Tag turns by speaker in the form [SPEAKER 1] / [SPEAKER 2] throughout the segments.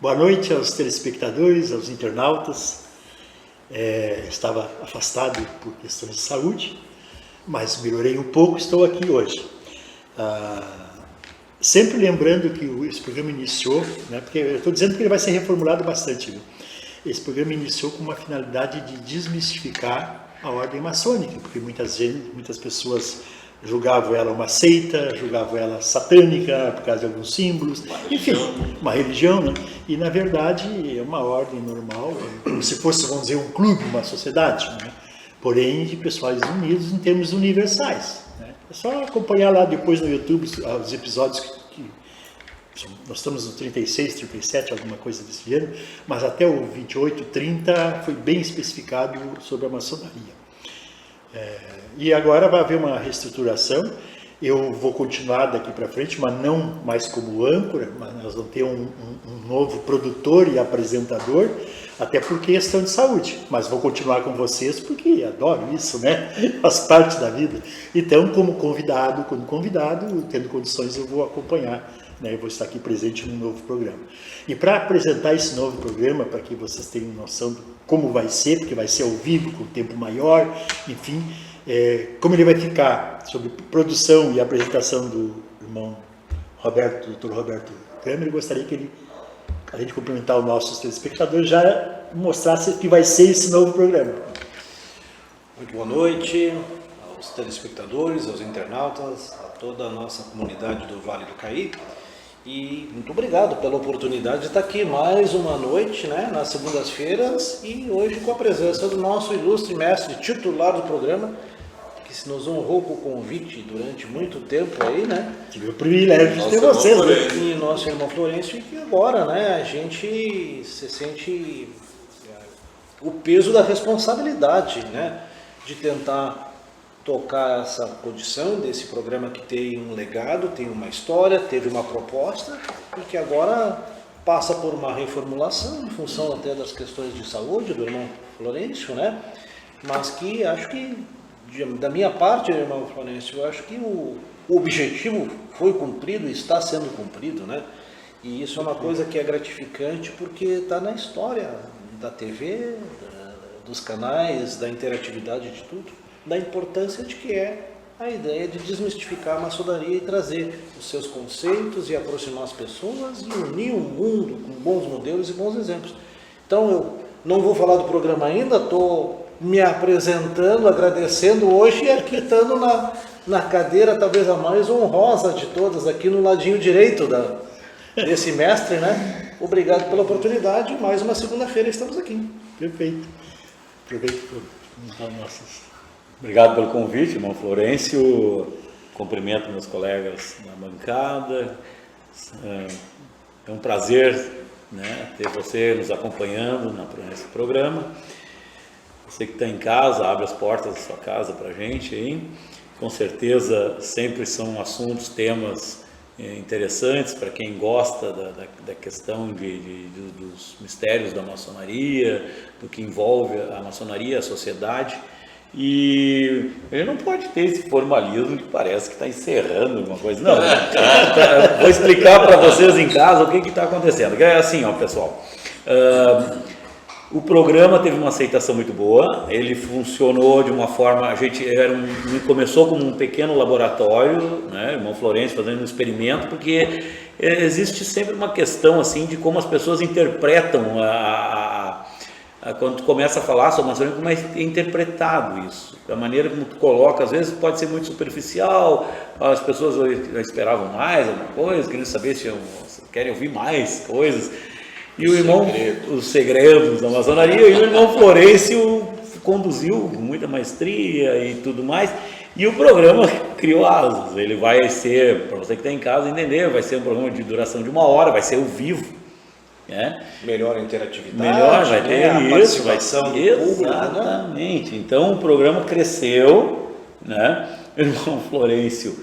[SPEAKER 1] Boa noite aos telespectadores, aos internautas. Estava afastado por questões de saúde, mas melhorei um pouco, estou aqui hoje. Sempre lembrando que esse programa iniciou, né, porque eu estou dizendo que ele vai ser reformulado bastante, viu? Esse programa iniciou com uma finalidade de desmistificar a ordem maçônica, porque muitas pessoas julgavam ela uma seita, julgavam ela satânica por causa de alguns símbolos, enfim, uma religião, né? E na verdade é uma ordem normal, como se fosse, vamos dizer, um clube, uma sociedade, né? Porém de pessoais unidos em termos universais, né? É só acompanhar lá depois no YouTube os episódios que nós estamos no 36, 37, alguma coisa desse gênero, mas até o 28, 30 foi bem especificado sobre a maçonaria. E agora vai haver uma reestruturação. Eu vou continuar daqui para frente, mas não mais como âncora, mas nós vamos ter um novo produtor e apresentador, até por questão de saúde. Mas vou continuar com vocês porque adoro isso, né? Faz parte da vida. Então, como convidado, tendo condições, eu vou acompanhar, né? Eu vou estar aqui presente no novo programa. E para apresentar esse novo programa, para que vocês tenham noção de como vai ser, porque vai ser ao vivo, com tempo maior, enfim, como ele vai ficar, sobre produção e apresentação do irmão Roberto, Dr. Roberto Kramer, eu gostaria que a gente cumprimentar os nossos telespectadores, já mostrasse que vai ser esse novo programa.
[SPEAKER 2] Muito boa noite aos telespectadores, aos internautas, a toda a nossa comunidade do Vale do Caí. E muito obrigado pela oportunidade de estar aqui mais uma noite, né, nas segundas-feiras, e hoje com a presença do nosso ilustre mestre titular do programa, que se nos honrou com o convite durante muito tempo aí, né?
[SPEAKER 1] Tive o privilégio de ter vocês, né?
[SPEAKER 2] E nosso irmão Florencio, e que agora, né, a gente se sente o peso da responsabilidade, né, de tentar tocar essa condição desse programa que tem um legado, tem uma história, teve uma proposta e que agora passa por uma reformulação em função até das questões de saúde do irmão Florencio, né? Mas que acho que, da minha parte, irmão Florencio, eu acho que o objetivo foi cumprido e está sendo cumprido, né? E isso é uma coisa que é gratificante porque está na história da TV, dos canais, da interatividade de tudo, da importância de que é a ideia de desmistificar a maçonaria e trazer os seus conceitos e aproximar as pessoas e unir o mundo com bons modelos e bons exemplos. Então eu não vou falar do programa ainda, estou me apresentando, agradecendo hoje e arquitetando na cadeira talvez a mais honrosa de todas, aqui no ladinho direito desse mestre, né? Obrigado pela oportunidade, mais uma segunda-feira estamos aqui.
[SPEAKER 1] Perfeito. Aproveito para nossas...
[SPEAKER 3] Obrigado pelo convite, irmão Florencio. Cumprimento meus colegas na bancada. É um prazer, né, ter você nos acompanhando nesse programa. Você que está em casa, abre as portas da sua casa para a gente aí. Com certeza sempre são assuntos, temas interessantes para quem gosta da questão dos mistérios da maçonaria, do que envolve a maçonaria, a sociedade. E ele não pode ter esse formalismo que parece que está encerrando alguma coisa. Não, vou explicar para vocês em casa o que está acontecendo. É assim, ó, pessoal. O programa teve uma aceitação muito boa. Ele funcionou de uma forma... A gente começou como um pequeno laboratório, né? Irmão Florencio fazendo um experimento, porque existe sempre uma questão assim de como as pessoas interpretam quando tu começa a falar sobre maçonaria, como é interpretado isso. Da maneira como tu coloca, às vezes pode ser muito superficial, as pessoas já esperavam mais alguma coisa, queriam saber se querem ouvir mais coisas. E o irmão, os segredos da maçonaria, e o irmão Florencio conduziu com muita maestria e tudo mais. E o programa criou asas. Ele vai ser, para você que está em casa entender, vai ser um programa de duração de 1 hora, vai ser ao vivo.
[SPEAKER 2] Melhor interatividade,
[SPEAKER 3] melhor, vai ter
[SPEAKER 2] a participação do público,
[SPEAKER 3] exatamente, né? Então o programa cresceu, né? O irmão Florencio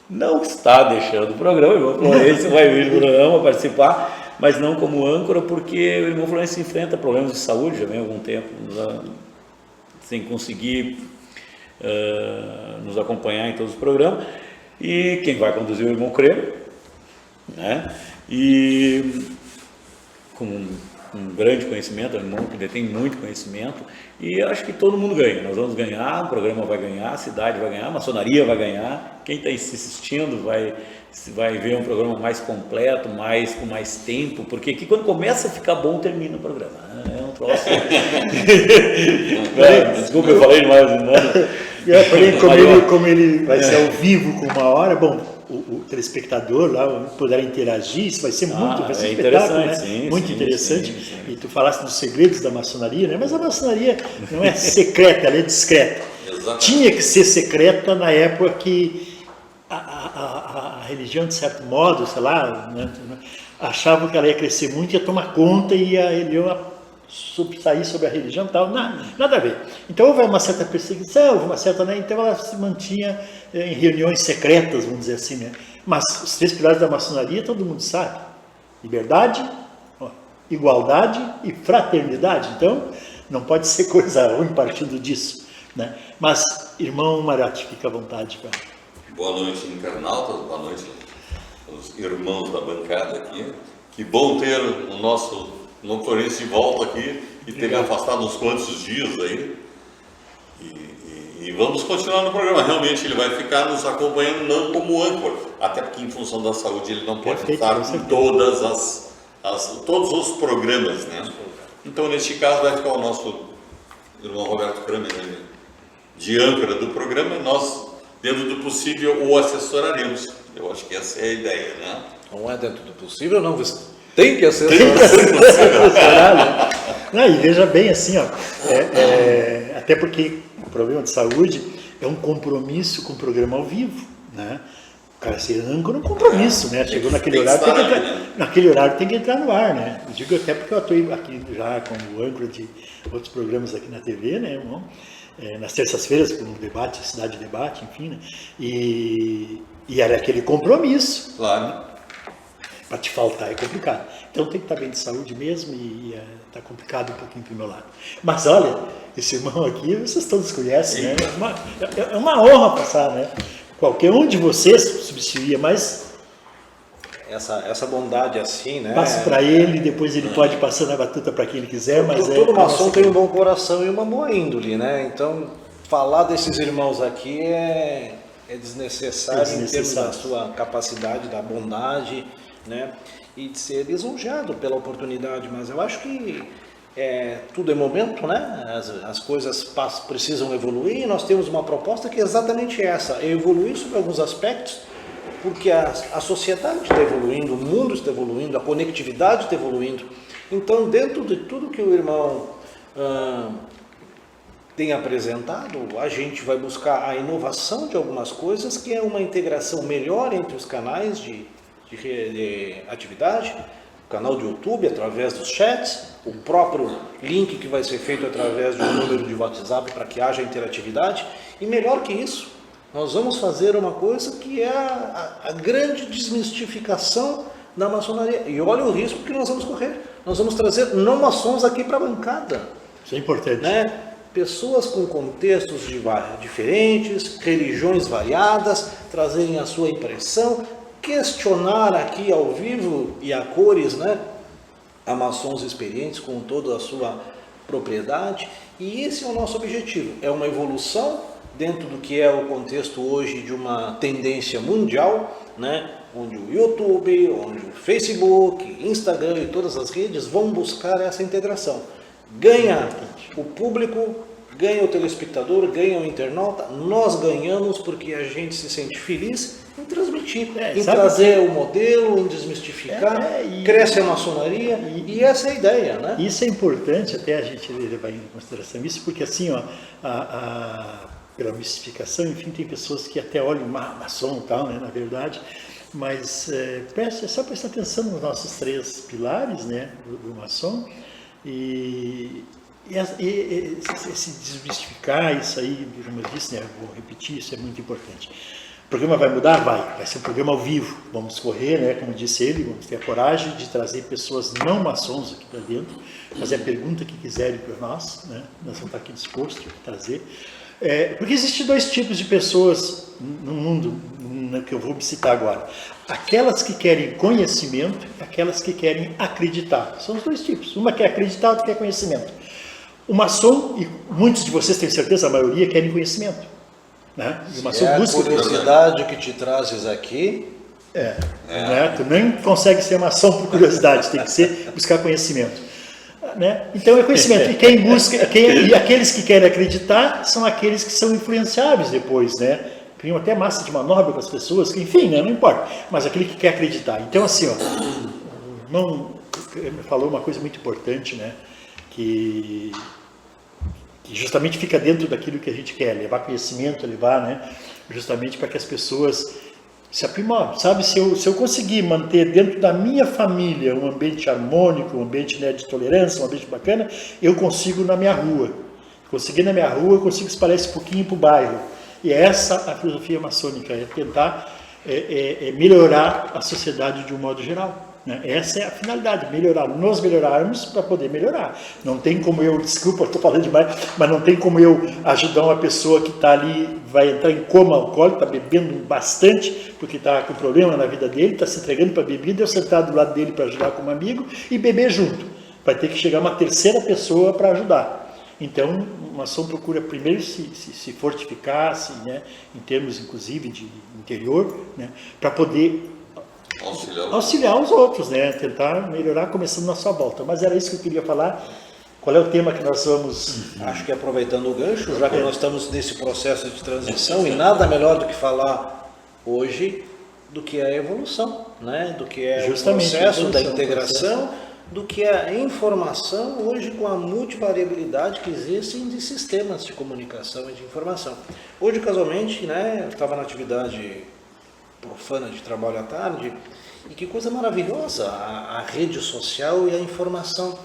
[SPEAKER 3] não está deixando o programa, o irmão Florencio vai vir no programa participar, mas não como âncora, porque o irmão Florencio enfrenta problemas de saúde já vem há algum tempo, sem conseguir nos acompanhar em todos os programas, e quem vai conduzir o irmão Kramer, né? E com um grande conhecimento, é um irmão que detém muito conhecimento, e acho que todo mundo ganha. Nós vamos ganhar, o programa vai ganhar, a cidade vai ganhar, a maçonaria vai ganhar, quem está assistindo vai ver um programa mais completo, com mais tempo, porque aqui quando começa a ficar bom, termina o programa. É um troço. Desculpa, eu falei demais.
[SPEAKER 1] Como ele vai ser ao vivo com 1 hora, bom, o telespectador lá poderá interagir, isso vai ser vai ser um espetáculo, né?
[SPEAKER 3] Sim,
[SPEAKER 1] muito interessante. Sim. E tu falaste dos segredos da maçonaria, né? Mas a maçonaria não é secreta, ela é discreta.
[SPEAKER 4] Exatamente.
[SPEAKER 1] Tinha que ser secreta na época que a religião, de certo modo, sei lá, né, achava que ela ia crescer muito, ia tomar conta e a religião sair sobre a religião e tal, nada a ver. Então houve uma certa perseguição, houve uma certa, né, então ela se mantinha em reuniões secretas, vamos dizer assim, né? Mas os 3 pilares da maçonaria todo mundo sabe: liberdade, igualdade e fraternidade. Então não pode ser coisa ruim partindo disso, né? Mas, irmão Marati, fica à vontade, cara.
[SPEAKER 4] Boa noite, internautas, boa noite os irmãos da bancada aqui. Que bom ter o nosso Irmão Florencio de volta aqui e ter me afastado uns quantos dias aí. E vamos continuar no programa. Realmente ele vai ficar nos acompanhando não como âncora, até porque em função da saúde ele não pode estar em todos os programas, né? Então neste caso vai ficar o nosso irmão Roberto Kramer de âncora do programa, e nós, dentro do possível, o assessoraremos. Eu acho que essa é a ideia, né?
[SPEAKER 2] Não é dentro do possível, não. Tem que assessorar.
[SPEAKER 1] Não, e veja bem assim, ó, até porque o problema de saúde é um compromisso com o programa ao vivo, né? O cara ser âncora é um compromisso, né? Chegou naquele horário, naquele horário tem que entrar no ar, né? Eu digo até porque eu atuei aqui já como âncora de outros programas aqui na TV, né, irmão? Nas terças-feiras, como debate, Cidade Debate, enfim, né? E era aquele compromisso.
[SPEAKER 4] Claro.
[SPEAKER 1] Para te faltar é complicado. Então tem que estar bem de saúde mesmo, e está complicado um pouquinho para o meu lado. Mas olha, esse irmão aqui, vocês todos conhecem, né? É uma honra passar, né? Qualquer um de vocês substituiria, mas
[SPEAKER 2] essa bondade assim, né?
[SPEAKER 1] passa para ele, depois ele pode passar na batuta para quem ele quiser, mas
[SPEAKER 2] todo maçom tem um bom coração e uma boa índole, né? Então, falar desses irmãos aqui é desnecessário em termos da sua capacidade, da bondade, né? E de ser lisonjeado pela oportunidade. Mas eu acho que tudo é momento, né? As coisas precisam evoluir, e nós temos uma proposta que é exatamente essa: é evoluir sobre alguns aspectos, porque a sociedade está evoluindo, o mundo está evoluindo, a conectividade está evoluindo. Então, dentro de tudo que o irmão tem apresentado, a gente vai buscar a inovação de algumas coisas, que é uma integração melhor entre os canais de atividade, o canal de YouTube através dos chats, o próprio link que vai ser feito através de um número de WhatsApp para que haja interatividade. E melhor que isso, nós vamos fazer uma coisa que é a grande desmistificação da maçonaria. E olha o risco que nós vamos correr. Nós vamos trazer não maçons aqui para a bancada.
[SPEAKER 1] Isso é importante.
[SPEAKER 2] Né? Pessoas com contextos diferentes, religiões variadas, trazerem a sua impressão, questionar aqui ao vivo e a cores, né? A maçons experientes com toda a sua propriedade. E esse é o nosso objetivo. É uma evolução dentro do que é o contexto hoje de uma tendência mundial, né? Onde o YouTube, onde o Facebook, Instagram e todas as redes vão buscar essa integração. Ganha o público, ganha o telespectador, ganha o internauta. Nós ganhamos porque a gente se sente feliz em transmitir, em trazer o modelo, em desmistificar, cresce a maçonaria, e essa é a ideia, né?
[SPEAKER 1] Isso é importante até a gente levar em consideração isso, porque assim, ó, pela mistificação, enfim, tem pessoas que até olham maçom e tal, né, na verdade, mas é só prestar atenção nos nossos 3 pilares, né, do maçom, e se desmistificar isso aí, como eu disse, né, vou repetir, isso é muito importante. O programa vai mudar? Vai ser um programa ao vivo, vamos correr, né, como disse ele, vamos ter a coragem de trazer pessoas não maçons aqui para dentro, fazer a pergunta que quiserem para nós, né, nós vamos estar aqui dispostos a trazer. Porque existem dois tipos de pessoas no mundo, que eu vou citar agora. Aquelas que querem conhecimento e aquelas que querem acreditar. São os dois tipos. Uma quer acreditar, outra quer conhecimento. O maçom, e muitos de vocês, tenho certeza, a maioria, querem conhecimento. Né? E o maçom busca
[SPEAKER 2] a curiosidade que te trazes aqui.
[SPEAKER 1] Né? Tu nem consegue ser maçom por curiosidade, tem que ser buscar conhecimento. Né? Então é conhecimento. E quem busca, e aqueles que querem acreditar são aqueles que são influenciáveis depois, né? Criam até massa de manobra com as pessoas, que, enfim, né? Não importa. Mas aquele que quer acreditar. Então, assim, ó, o irmão falou uma coisa muito importante, né? Que justamente fica dentro daquilo que a gente quer, levar conhecimento, levar, né? Justamente para que as pessoas se aprimorem, sabe? Se eu conseguir manter dentro da minha família um ambiente harmônico, um ambiente, né, de tolerância, um ambiente bacana, eu consigo na minha rua. Conseguir na minha rua, eu consigo espalhar esse pouquinho para o bairro. E essa a filosofia maçônica, é tentar melhorar a sociedade de um modo geral. Né? Essa é a finalidade, melhorar, nos melhorarmos para poder melhorar. Não tem como eu, desculpa, estou falando demais, mas não tem como eu ajudar uma pessoa que está ali, vai entrar em coma alcoólico, está bebendo bastante, porque está com problema na vida dele, está se entregando para a bebida, eu sentar do lado dele para ajudar como amigo e beber junto. Vai ter que chegar uma terceira pessoa para ajudar. Então, o maçom procura primeiro se fortificar, né, em termos, inclusive, de interior, né, para poder auxiliar os outros, né, tentar melhorar, começando na sua volta. Mas era isso que eu queria falar. Qual é o tema que nós vamos...
[SPEAKER 2] Acho que aproveitando o gancho, já que nós estamos nesse processo de transição, e nada melhor do que falar hoje do que a evolução, né, do que é
[SPEAKER 1] justamente,
[SPEAKER 2] o processo da integração, do que a informação hoje com a multivariabilidade que existe de sistemas de comunicação e de informação. Hoje, casualmente, né, eu estava na atividade profana de trabalho à tarde, e que coisa maravilhosa a rede social e a informação.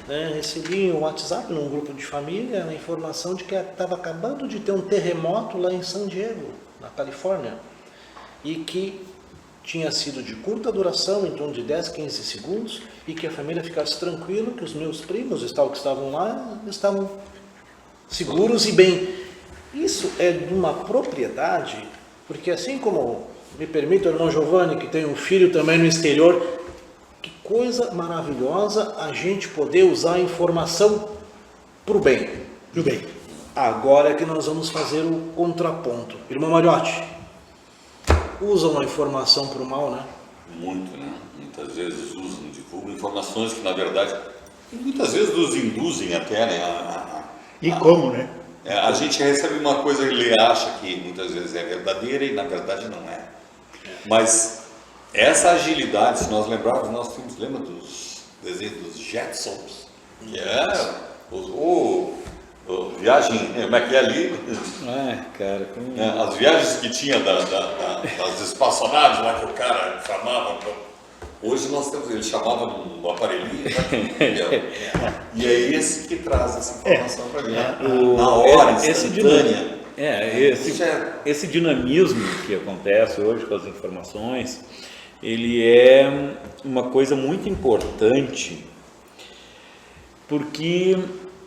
[SPEAKER 2] Né? Recebi um WhatsApp num grupo de família a informação de que estava acabando de ter um terremoto lá em San Diego, na Califórnia, e que tinha sido de curta duração, em torno de 10, 15 segundos, e que a família ficasse tranquila, que os meus primos que estavam lá estavam seguros e bem. Isso é de uma propriedade, porque assim como, me permite o irmão Giovanni, que tem um filho também no exterior, que coisa maravilhosa a gente poder usar a informação para o bem.
[SPEAKER 1] Tudo bem.
[SPEAKER 2] Agora é que nós vamos fazer o contraponto. Irmão Mariotti, usam a informação para o mal, né?
[SPEAKER 4] Muito, né? Muitas vezes usam, divulgam informações que, na verdade, muitas vezes nos induzem até, né?
[SPEAKER 1] E como, né?
[SPEAKER 4] A gente recebe uma coisa que ele acha que muitas vezes é verdadeira e, na verdade, não é. Mas essa agilidade, se nós lembrarmos, nós temos, lembra dos desenhos dos Jetsons? Que é o viagem, como é que é ali?
[SPEAKER 3] Cara,
[SPEAKER 4] As viagens que tinha das espaçonaves lá que o cara chamava. Hoje nós temos, ele chamava um aparelhinho, né? E é esse que traz essa informação para a gente. Na hora, instantânea.
[SPEAKER 3] Esse dinamismo que acontece hoje com as informações, ele é uma coisa muito importante, porque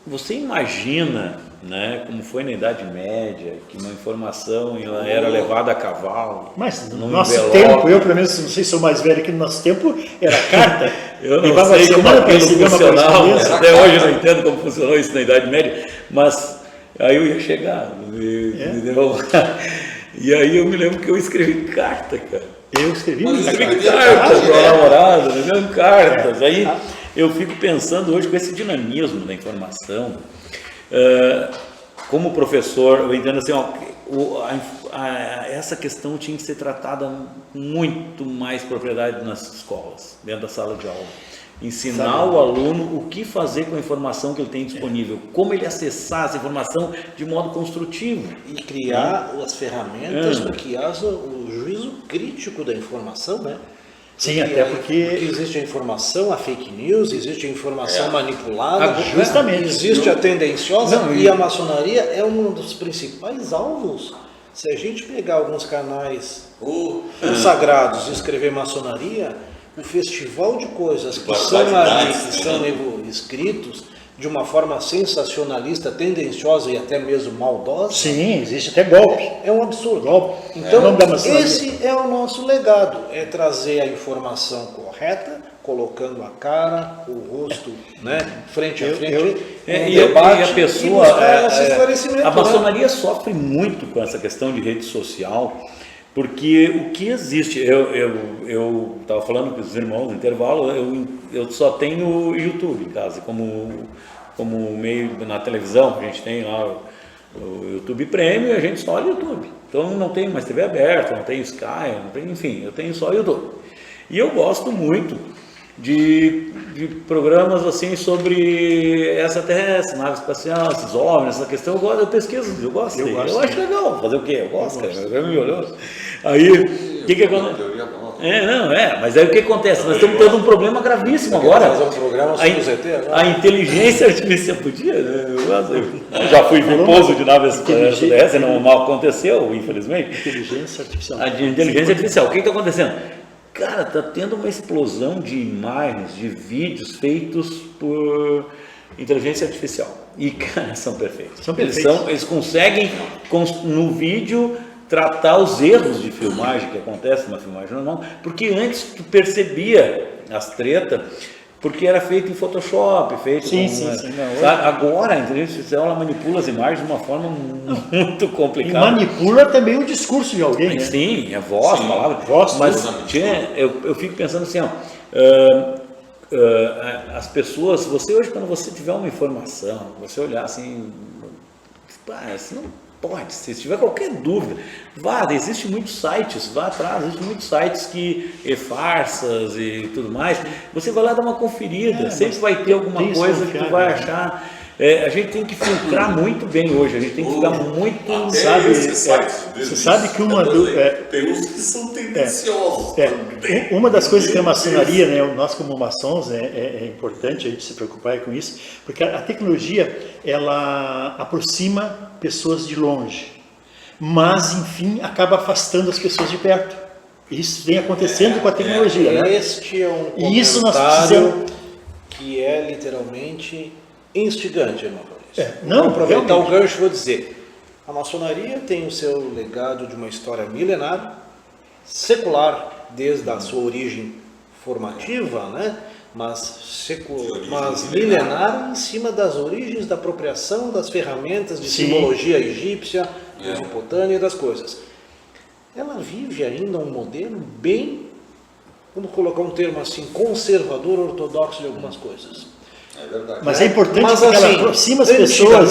[SPEAKER 3] você imagina, né, como foi na Idade Média, que uma informação ela era levada a cavalo.
[SPEAKER 1] Mas no nosso tempo, eu pelo menos não sei se sou mais velho que no nosso tempo, era carta.
[SPEAKER 3] Eu não sei como aquilo funcionava, até hoje eu não entendo como funcionou isso na Idade Média, mas aí eu ia chegar, entendeu? E aí eu me lembro que eu escrevi carta, cara.
[SPEAKER 1] Eu escrevi
[SPEAKER 3] cartas para a namorada, mesmo cartas. Aí eu fico pensando hoje com esse dinamismo da informação. Como professor, eu entendo assim, essa questão tinha que ser tratada com muito mais propriedade nas escolas, dentro da sala de aula. Ensinar o aluno o que fazer com a informação que ele tem disponível, como ele acessar essa informação de modo construtivo.
[SPEAKER 2] E criar as ferramentas para que haja o juízo crítico da informação, né?
[SPEAKER 1] Sim, até porque
[SPEAKER 2] existe a informação, a fake news, existe a informação manipulada,
[SPEAKER 1] justamente.
[SPEAKER 2] Existe a tendenciosa, e a maçonaria é um dos principais alvos. Se a gente pegar alguns canais consagrados e escrever maçonaria, o festival de coisas que são ali, que são escritos, de uma forma sensacionalista, tendenciosa e até mesmo maldosa,
[SPEAKER 1] Sim, existe até golpe.
[SPEAKER 2] é um absurdo.
[SPEAKER 1] Golpe.
[SPEAKER 2] Então,
[SPEAKER 1] Não dá maçonaria.
[SPEAKER 2] esse é o nosso legado, é trazer a informação correta, colocando a cara, o rosto, né, frente a frente,
[SPEAKER 3] E a pessoa,
[SPEAKER 2] esse esclarecimento,
[SPEAKER 3] a
[SPEAKER 2] né?
[SPEAKER 3] maçonaria sofre muito com essa questão de rede social, porque o que existe, eu estava falando com os irmãos no intervalo, eu só tenho YouTube em casa, como meio na televisão, a gente tem lá o YouTube Premium e a gente só olha o YouTube. Então não tenho mais TV aberta, não tenho Sky, enfim, eu tenho só o YouTube. E eu gosto muito de programas assim sobre extraterrestre, nave espacial, esses OVNIs, essa questão, eu pesquiso, eu gosto. Eu acho legal, fazer o quê? Eu gosto, cara, é maravilhoso. Aí, o que acontece? Mas aí o que acontece? Nós estamos tendo um problema gravíssimo agora.
[SPEAKER 2] Fazer um programa sobre os ET, né?
[SPEAKER 3] A inteligência artificial podia, né? Eu já fui ver pouso de naves extraterrestres, não aconteceu, infelizmente.
[SPEAKER 1] Inteligência artificial.
[SPEAKER 3] A inteligência artificial, o que está acontecendo? Cara, está tendo uma explosão de imagens, de vídeos feitos por inteligência artificial. E, cara, são perfeitos. Eles conseguem, no vídeo, tratar os erros de filmagem que acontecem na filmagem normal, porque antes tu percebia as tretas, porque era feito em Photoshop, sabe? Agora a inteligência artificial ela manipula as imagens de uma forma muito complicada.
[SPEAKER 1] E manipula também o discurso de alguém, né?
[SPEAKER 3] Sim, é voz, palavra.
[SPEAKER 1] Voz,
[SPEAKER 3] mas eu fico pensando assim, as pessoas, você hoje quando você tiver uma informação, você olhar assim, você não pode, se tiver qualquer dúvida, existem muitos sites, vá atrás, existem muitos sites farsas e tudo mais, você vai lá dar uma conferida, sempre vai ter alguma coisa que tu vai achar. A gente tem que filtrar muito bem hoje, a gente tem que ficar muito,
[SPEAKER 1] você sabe que
[SPEAKER 4] tem uns que são tendenciosos.
[SPEAKER 1] Uma das coisas que a maçonaria, né, nós como maçons, é importante a gente se preocupar com isso, porque a tecnologia, ela aproxima pessoas de longe, mas, enfim, acaba afastando as pessoas de perto. Isso vem acontecendo com a tecnologia, né?
[SPEAKER 2] Este é um comentário
[SPEAKER 1] E isso nós precisamos...
[SPEAKER 2] que é literalmente instigante, irmão.
[SPEAKER 1] Não,
[SPEAKER 2] vou aproveitar
[SPEAKER 1] realmente.
[SPEAKER 2] o gancho e vou dizer, a maçonaria tem o seu legado de uma história milenar, secular, desde a sua origem formativa, né? mas milenar em cima das origens da apropriação das ferramentas de simbologia egípcia, mesopotâmia e das coisas. Ela vive ainda um modelo bem, vamos colocar um termo assim, conservador, ortodoxo de algumas coisas.
[SPEAKER 4] É verdade.
[SPEAKER 1] Mas é importante
[SPEAKER 2] Mas,
[SPEAKER 1] porque
[SPEAKER 2] assim,
[SPEAKER 1] ela aproxima as pessoas.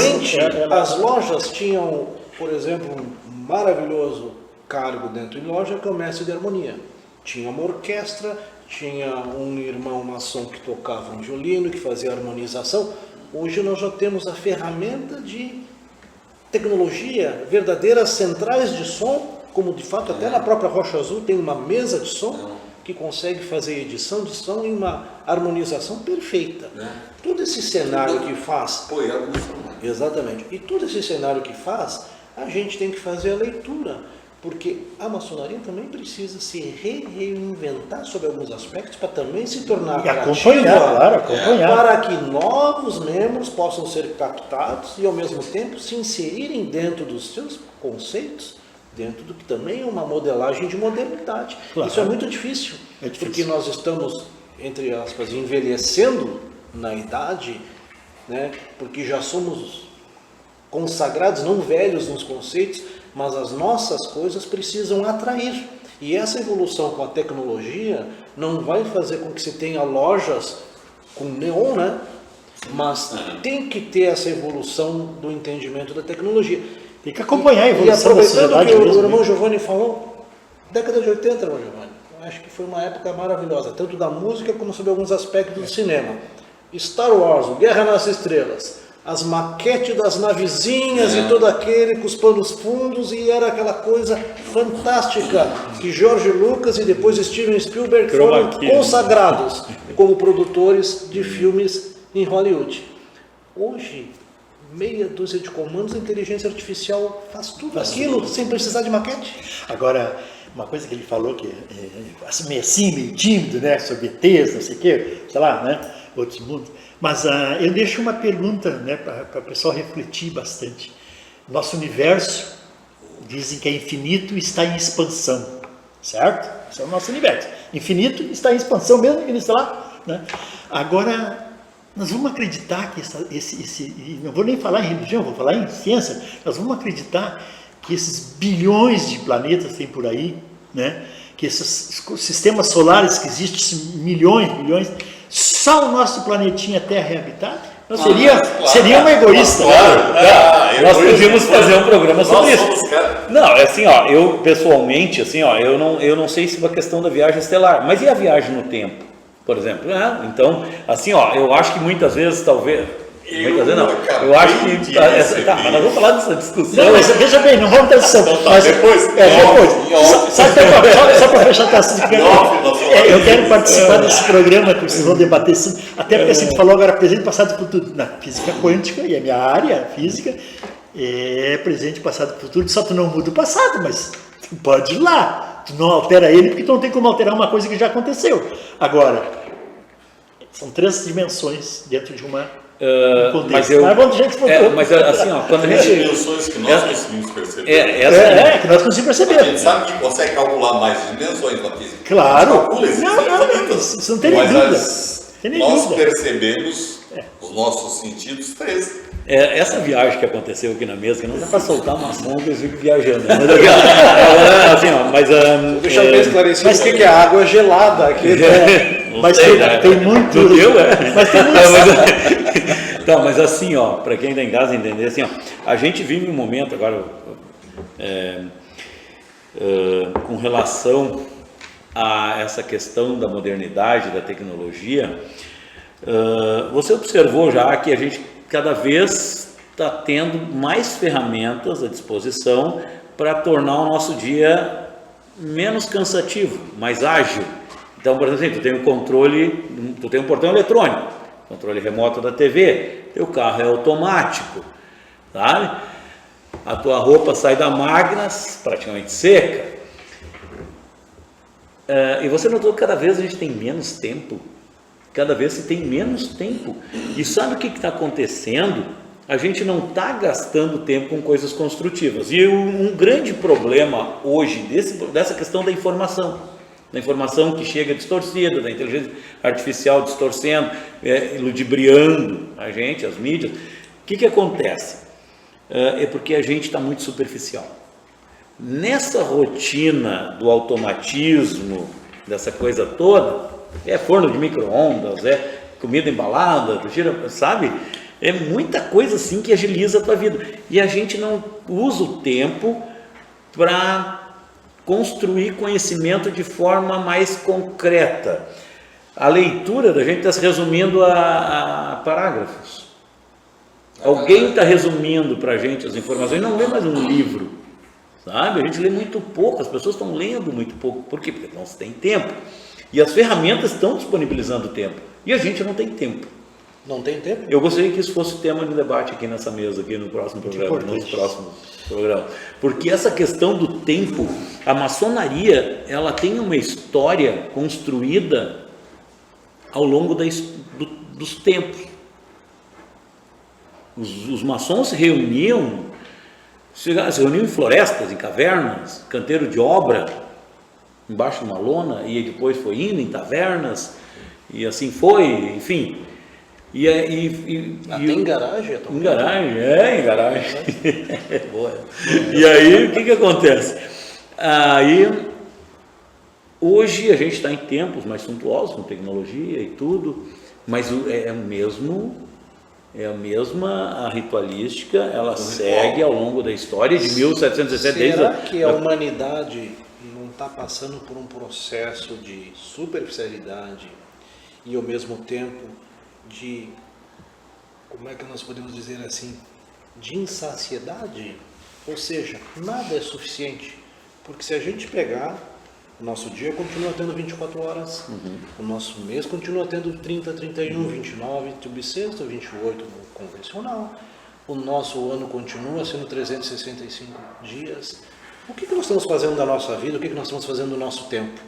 [SPEAKER 2] As lojas tinham, por exemplo, um maravilhoso cargo dentro de loja que é o mestre de harmonia. Tinha uma orquestra, tinha um irmão maçom que tocava um violino, que fazia harmonização. Hoje nós já temos a ferramenta de tecnologia, verdadeiras centrais de som, como de fato até na própria Rocha Azul tem uma mesa de som que consegue fazer edição de som em uma harmonização perfeita. Todo esse cenário que faz... Exatamente. E todo esse cenário que faz, a gente tem que fazer a leitura. Porque a maçonaria também precisa se reinventar sobre alguns aspectos para também se tornar
[SPEAKER 1] acompanhar.
[SPEAKER 2] Para que novos membros possam ser captados e ao mesmo tempo se inserirem dentro dos seus conceitos, dentro do que também é uma modelagem de modernidade.
[SPEAKER 1] Claro.
[SPEAKER 2] Isso é muito difícil, porque nós estamos, entre aspas, envelhecendo na idade, né? Porque já somos consagrados, não velhos nos conceitos, mas as nossas coisas precisam atrair. E essa evolução com a tecnologia não vai fazer com que se tenha lojas com neon, né? Mas tem que ter essa evolução do entendimento da tecnologia.
[SPEAKER 1] Tem que acompanhar a evolução da sociedade.
[SPEAKER 2] E aproveitando que o irmão
[SPEAKER 1] mesmo.
[SPEAKER 2] Giovanni falou, década de 80, irmão Giovanni, acho que foi uma época maravilhosa, tanto da música como sobre alguns aspectos do cinema. Star Wars, o Guerra nas Estrelas, as maquetes das navezinhas e todo aquele com os panos fundos, e era aquela coisa fantástica que George Lucas e depois Steven Spielberg foram consagrados como produtores de filmes em Hollywood. Hoje, meia dúzia de comandos, a inteligência artificial faz tudo aquilo sem precisar de maquete.
[SPEAKER 1] Agora, uma coisa que ele falou que meio assim, meio tímido, né, sobre ETs, não sei o quê, sei lá, né? outros mundos. Mas eu deixo uma pergunta, né, para o pessoal refletir bastante. Nosso universo, dizem que é infinito e está em expansão, certo? Esse é o nosso universo. Infinito está em expansão mesmo, que ele está lá, né? Agora, nós vamos acreditar que não vou nem falar em religião, vou falar em ciência, nós vamos acreditar que esses bilhões de planetas tem por aí, né? Que esses sistemas solares que existem, milhões, só o nosso planetinha Terra é habitado? Não seria um egoísta.
[SPEAKER 3] Claro. Nós podíamos fazer um programa sobre isso. Não, é assim, ó, eu pessoalmente, assim, ó, eu não sei se é uma questão da viagem estelar, mas e a viagem no tempo, por exemplo? Então, assim, ó, eu acho que muitas vezes, talvez... Eu acho que... mas nós vamos falar dessa discussão.
[SPEAKER 1] Não, mas veja bem, não vamos ter discussão.
[SPEAKER 4] Depois.
[SPEAKER 1] Só para fechar a assunto, eu quero participar desse programa que vocês vão debater, até porque você falou agora presente, passado e futuro. Na física quântica, e a minha área, física, é presente, passado e futuro, só tu não muda o passado, mas tu pode ir lá. Tu não altera ele, porque tu não tem como alterar uma coisa que já aconteceu. Agora, são 3 dimensões dentro de uma...
[SPEAKER 3] mas assim, ó, quando a gente...
[SPEAKER 4] dimensões que nós conseguimos perceber.
[SPEAKER 1] Que nós conseguimos perceber.
[SPEAKER 4] A gente sabe que consegue calcular mais dimensões na física.
[SPEAKER 1] Claro. Isso não tem nem dúvida.
[SPEAKER 4] Nós percebemos os nossos sentidos 13.
[SPEAKER 3] Essa viagem que aconteceu aqui na mesa, que não dá para soltar uma sonda, eu fico viajando.
[SPEAKER 2] Deixa eu ver esclarecido o que é água gelada aqui.
[SPEAKER 1] Mas tem muito.
[SPEAKER 3] Mas tem muito. Então, mas assim, ó, para quem está em casa entender, assim, ó, a gente vive um momento agora com relação a essa questão da modernidade, da tecnologia. Você observou já que a gente cada vez está tendo mais ferramentas à disposição para tornar o nosso dia menos cansativo, mais ágil. Então, por exemplo, tu tem um portão eletrônico, controle remoto da TV, teu carro é automático, sabe? A tua roupa sai da máquina praticamente seca. E você notou que cada vez a gente tem menos tempo. Cada vez se tem menos tempo. E sabe o que está acontecendo? A gente não está gastando tempo com coisas construtivas. E um grande problema hoje dessa questão da informação que chega distorcida, da inteligência artificial distorcendo, ludibriando a gente, as mídias. O que acontece? É porque a gente está muito superficial. Nessa rotina do automatismo, dessa coisa toda, forno de micro-ondas, comida embalada, sabe? É muita coisa assim que agiliza a tua vida. E a gente não usa o tempo para construir conhecimento de forma mais concreta. A leitura da gente está se resumindo a parágrafos. Alguém está resumindo para a gente as informações, não lê mais um livro, sabe? A gente lê muito pouco, as pessoas estão lendo muito pouco. Por quê? Porque não se tem tempo. E as ferramentas estão disponibilizando tempo. E a gente não tem tempo.
[SPEAKER 2] Não tem tempo?
[SPEAKER 3] Eu gostaria que isso fosse tema de debate aqui nessa mesa, aqui no próximo programa, nos próximos programas. Porque essa questão do tempo, a maçonaria, ela tem uma história construída ao longo dos tempos. Os maçons se reuniam em florestas, em cavernas, canteiro de obra, embaixo de uma lona, e depois foi indo em tavernas, e assim foi, enfim.
[SPEAKER 2] Tem garagem?
[SPEAKER 3] Em garagem, em garagem. Boa. E aí, o que acontece? Hoje a gente está em tempos mais suntuosos, com tecnologia e tudo, mas a mesma ritualística, ela segue ao longo da história de 1717.
[SPEAKER 2] Será que a humanidade não está passando por um processo de superficialidade e ao mesmo tempo de, como é que nós podemos dizer assim, de insaciedade? Ou seja, nada é suficiente, porque se a gente pegar, o nosso dia continua tendo 24 horas, o nosso mês continua tendo 30, 31, 29, bissexto, 28 no convencional, o nosso ano continua sendo 365 dias. O que nós estamos fazendo da nossa vida, o que nós estamos fazendo do nosso tempo?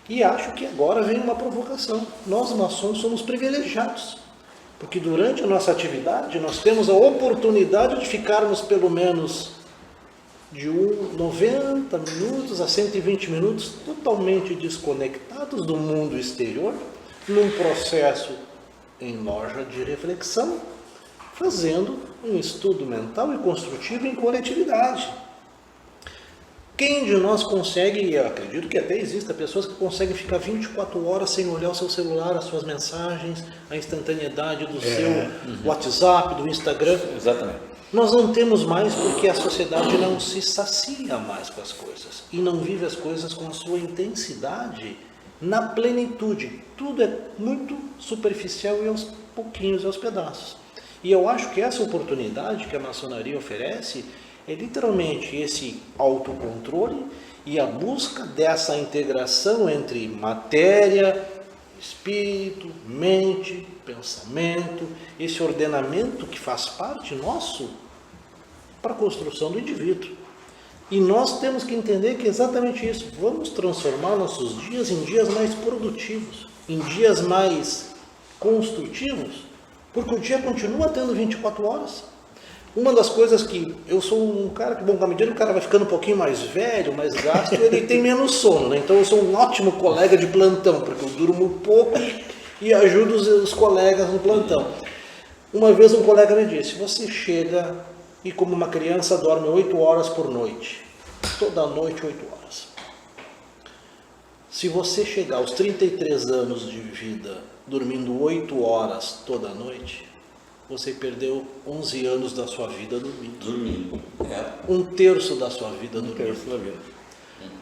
[SPEAKER 2] E acho que agora vem uma provocação. Nós maçons somos privilegiados, porque durante a nossa atividade nós temos a oportunidade de ficarmos pelo menos de 90 minutos a 120 minutos totalmente desconectados do mundo exterior, num processo em loja de reflexão, fazendo um estudo mental e construtivo em coletividade. Quem de nós consegue, e eu acredito que até existem pessoas que conseguem ficar 24 horas sem olhar o seu celular, as suas mensagens, a instantaneidade do seu WhatsApp, do Instagram.
[SPEAKER 3] Exatamente.
[SPEAKER 2] Nós não temos mais porque a sociedade não se sacia mais com as coisas e não vive as coisas com a sua intensidade na plenitude. Tudo é muito superficial e aos pouquinhos, aos pedaços. E eu acho que essa oportunidade que a maçonaria oferece é literalmente esse autocontrole e a busca dessa integração entre matéria, espírito, mente, pensamento, esse ordenamento que faz parte nosso para a construção do indivíduo. E nós temos que entender que é exatamente isso. Vamos transformar nossos dias em dias mais produtivos, em dias mais construtivos, porque o dia continua tendo 24 horas. Uma das coisas que eu sou um cara que, bom, à medida que o cara vai ficando um pouquinho mais velho, mais gasto, ele tem menos sono, né? Então eu sou um ótimo colega de plantão, porque eu durmo pouco e ajudo os colegas no plantão. Uma vez um colega me disse: você chega e como uma criança dorme 8 horas por noite, toda noite 8 horas. Se você chegar aos 33 anos de vida dormindo 8 horas toda noite, você perdeu 11 anos da sua vida dormindo. Um terço da sua vida dormindo.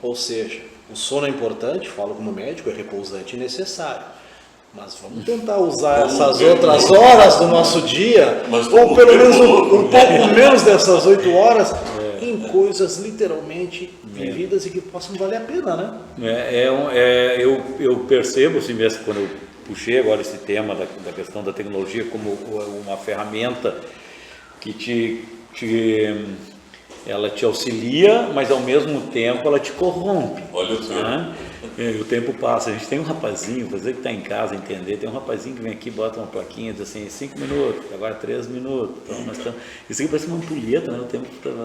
[SPEAKER 2] Ou seja, o sono é importante, falo como médico, é repousante e necessário. Mas vamos tentar usar essas outras horas do nosso dia, ou pelo menos um pouco menos dessas 8 horas, em coisas literalmente vividas e que possam valer a pena, né?
[SPEAKER 3] Eu percebo assim mesmo quando eu puxei agora esse tema da questão da tecnologia como uma ferramenta que ela te auxilia, mas ao mesmo tempo ela te corrompe.
[SPEAKER 4] Olha o tempo.
[SPEAKER 3] O tempo passa. A gente tem um rapazinho, você que está em casa entender, tem um rapazinho que vem aqui, bota uma plaquinha, diz assim, 5 minutos, agora 3 minutos. Então nós estamos... Isso aqui parece uma ampulheta, né? O tempo está indo.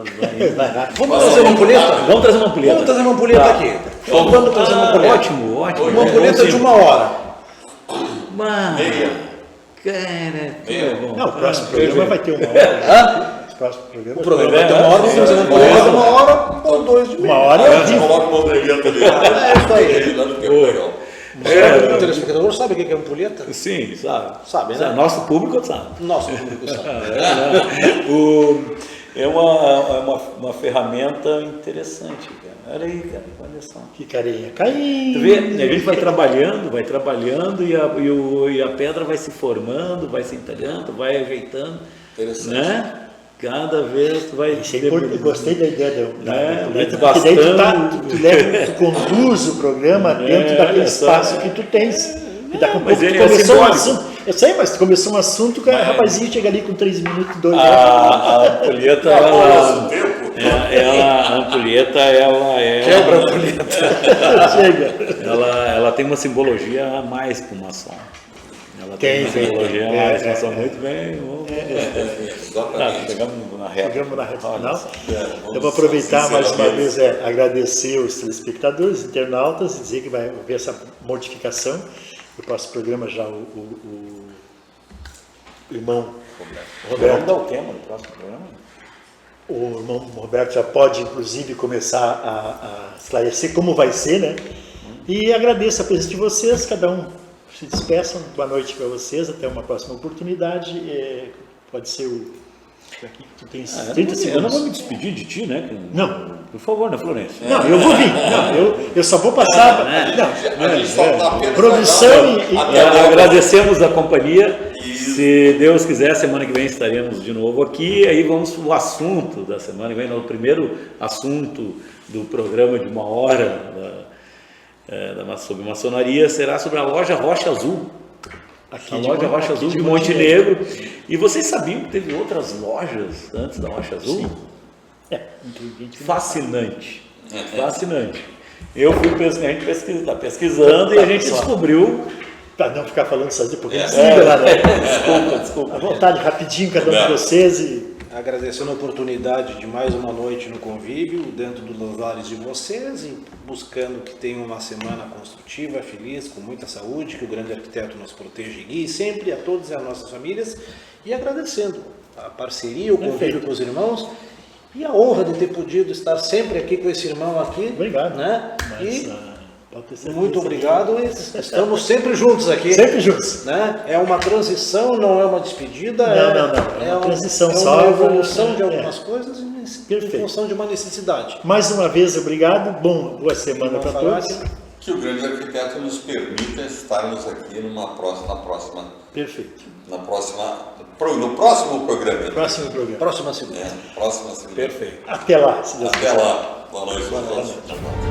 [SPEAKER 2] Vamos trazer uma ampulheta?
[SPEAKER 3] Vamos trazer uma ampulheta.
[SPEAKER 2] Vamos trazer uma ampulheta aqui. Vamos trazer uma ampulheta.
[SPEAKER 3] Ótimo.
[SPEAKER 2] Uma ampulheta de 1 hora.
[SPEAKER 4] Meia.
[SPEAKER 3] Cara, bom.
[SPEAKER 1] Não, o próximo programa vai ter 1 hora. O próximo programa,
[SPEAKER 2] O programa vai ter 1 hora, vamos fazer uma ampulheta de 1 hora ou 2 de meia.
[SPEAKER 1] 1 hora é
[SPEAKER 4] Você coloca uma ampulheta ali.
[SPEAKER 2] É isso aí.
[SPEAKER 4] Lá no tempo legal.
[SPEAKER 2] O telespectador sabe o que é ampulheta?
[SPEAKER 3] Sim, sabe.
[SPEAKER 2] Sabe, né?
[SPEAKER 3] Nosso público sabe.
[SPEAKER 2] Nosso público sabe.
[SPEAKER 3] É uma ferramenta interessante, cara. Olha aí, cara, olha só.
[SPEAKER 1] Que carinha
[SPEAKER 3] Tu
[SPEAKER 1] caindo.
[SPEAKER 3] vê, a gente vai trabalhando e a pedra vai se formando, vai se entalhando, vai ajeitando,
[SPEAKER 4] Interessante.
[SPEAKER 3] né? Cada vez tu vai...
[SPEAKER 1] Isso é importante. Eu gostei da ideia
[SPEAKER 3] muito
[SPEAKER 1] porque daí
[SPEAKER 3] bastante.
[SPEAKER 1] tu conduz o programa dentro daquele
[SPEAKER 3] olha só.
[SPEAKER 1] espaço que tu tens. E daqui a
[SPEAKER 3] mas
[SPEAKER 1] pouco tu
[SPEAKER 3] é
[SPEAKER 1] começou um
[SPEAKER 3] simbólico.
[SPEAKER 1] assunto. Eu sei, mas tu começou um assunto, o rapazinho chega ali com 3 minutos, 2 horas.
[SPEAKER 3] A ampulheta,
[SPEAKER 4] Nosso tempo.
[SPEAKER 3] a ampulheta, ela é...
[SPEAKER 2] Quebra a ampulheta.
[SPEAKER 1] Chega.
[SPEAKER 3] Ela tem uma simbologia a mais que o maçom. Ela tem uma simbologia a mais que o maçom. Muito bem.
[SPEAKER 4] Exatamente.
[SPEAKER 3] Chegamos na reta.
[SPEAKER 1] Chegamos na reta final.
[SPEAKER 4] Vamos
[SPEAKER 1] Eu vou aproveitar mais uma
[SPEAKER 4] sinceramente.
[SPEAKER 1] vez, agradecer os telespectadores, internautas, e dizer que vai haver essa modificação. No próximo programa já o irmão
[SPEAKER 3] Vamos
[SPEAKER 1] Roberto,
[SPEAKER 3] dar o tema do próximo programa?
[SPEAKER 1] o irmão Roberto já pode, inclusive, começar a esclarecer como vai ser, né? E agradeço a presença de vocês, cada um se despeçam, boa noite para vocês, até uma próxima oportunidade. Pode ser aqui, tu tens 30
[SPEAKER 3] Eu não
[SPEAKER 1] segundos.
[SPEAKER 3] vou me despedir de ti, né?
[SPEAKER 1] Não.
[SPEAKER 3] Por favor, né, Florencio?
[SPEAKER 1] Não, eu vou vir. Não, eu só vou passar. Não,
[SPEAKER 4] A gente só tá apenas
[SPEAKER 1] produção e
[SPEAKER 3] Agradecemos a companhia. Se Deus quiser, semana que vem estaremos de novo aqui. Aí vamos para o assunto da semana que vem. O primeiro assunto do programa de 1 hora sobre maçonaria será sobre a loja Rocha Azul.
[SPEAKER 1] aqui
[SPEAKER 3] A loja Rocha Azul de Montenegro. E vocês sabiam que teve outras lojas antes da Rocha Azul?
[SPEAKER 1] Sim. Intuitivamente.
[SPEAKER 3] Fascinante. Fascinante. Eu fui pesquisando e a gente descobriu.
[SPEAKER 1] Para não ficar falando sozinho, porque eles
[SPEAKER 3] É,
[SPEAKER 1] ligam lá, né?
[SPEAKER 3] desculpa.
[SPEAKER 1] À vontade, rapidinho, cada um de vocês. E
[SPEAKER 2] Agradecendo a oportunidade de mais uma noite no convívio, dentro dos lares de vocês e buscando que tenham uma semana construtiva, feliz, com muita saúde, que o grande arquiteto nos proteja e guie sempre a todos e as nossas famílias, e agradecendo a parceria, o convívio
[SPEAKER 1] Perfeito.
[SPEAKER 2] com os irmãos e a honra de ter podido estar sempre aqui com esse irmão aqui.
[SPEAKER 1] Obrigado.
[SPEAKER 2] Né?
[SPEAKER 1] Mas,
[SPEAKER 2] E
[SPEAKER 1] pode ter certeza.
[SPEAKER 2] muito obrigado, e estamos sempre juntos aqui.
[SPEAKER 1] Sempre juntos.
[SPEAKER 2] Né? É uma transição, não é uma despedida.
[SPEAKER 1] Não. É uma transição
[SPEAKER 2] é
[SPEAKER 1] só.
[SPEAKER 2] uma evolução de algumas
[SPEAKER 1] É.
[SPEAKER 2] coisas em
[SPEAKER 1] Perfeito.
[SPEAKER 2] função de uma necessidade.
[SPEAKER 1] Mais uma vez, obrigado. Boa semana
[SPEAKER 2] Vamos
[SPEAKER 1] para
[SPEAKER 2] falar
[SPEAKER 1] todos.
[SPEAKER 4] Que o grande arquiteto nos permita estarmos aqui no
[SPEAKER 1] Perfeito.
[SPEAKER 4] próximo programa.
[SPEAKER 1] Próximo programa.
[SPEAKER 2] Próxima segunda.
[SPEAKER 4] Próxima segunda.
[SPEAKER 2] Perfeito.
[SPEAKER 1] Até lá, se Deus
[SPEAKER 4] Até
[SPEAKER 1] quiser.
[SPEAKER 4] lá. Boa noite.
[SPEAKER 1] Boa noite.